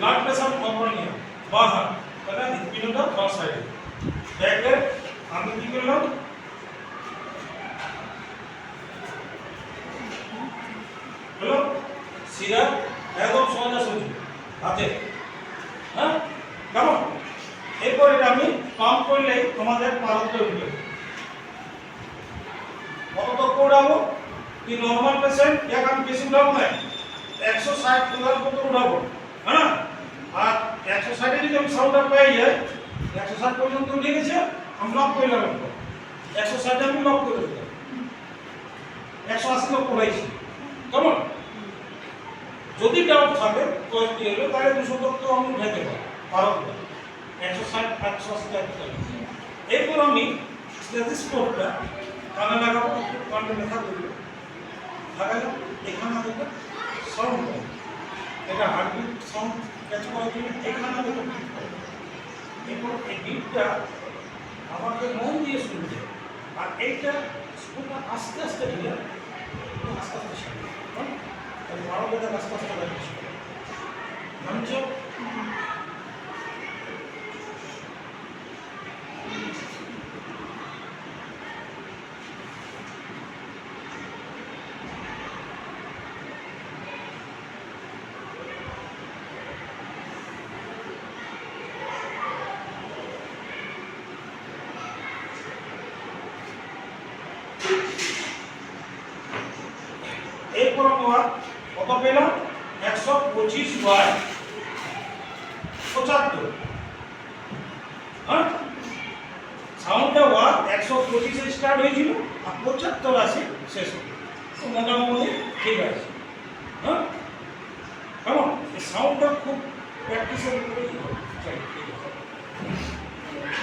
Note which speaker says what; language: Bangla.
Speaker 1: ব্লাড প্রেসার কন্ট্রোল নিয়ে বাঁ হাত তাহলে হৃৎপিণ্ডটা বাঁ সাইডে দেখলে আমি কি করলাম হলো সিধা একদম সোজাসুজি হাতে হ্যাঁ কেমন এরপর এটা আমি পাম্প করলেই তোমাদের পারদে উঠবে কতটুকু উঠাবো কি নর্মাল পেশেন্ট এক আমি বেশি উঠাবো না 160 তোলার মতো উঠাবো হ্যাঁ আর 160 যদি আমি সাউন্ডটা পেয়ে যাই 160 পর্যন্ত উঠে গেছে আমি লক করে লাগাবো 160 আমি লক করে দেবো 180 লক করাইছি কেমন যদি ডাউট থাকে তো কি হলো তাহলে 200 তক তো আমি উঠাতে পারবো 160 180 এরপর আমি স্টেথোস্কোপটা কানে লাগাবো কানে লেখা দেবো লাগালে এখানে দেখো সাউন্ড এটা হার্টবিট সাউন্ড ক্যাচ করার জন্য এখানে দেখো এরপর এই বিটটা আমাকে মন দিয়ে শুনতে আর এইটা স্কুলটা আস্তে আস্তে ঢিলে আস্তে আস্তে শুনবে আর বড় কথা আস্তে আস্তে লাগছে মঞ্চ এরপর আমরা কত পেলাম 125 বাই 75 হ্যাঁ সাউন্ডটা ওয়ার 125 এ স্টার্ট হয়েছিল আর 75 আসে শেষ হলো তো মোটামুটি ঠিক আছে হ্যাঁ কেমন এই সাউন্ডটা খুব প্র্যাকটিসের উপরেই হবে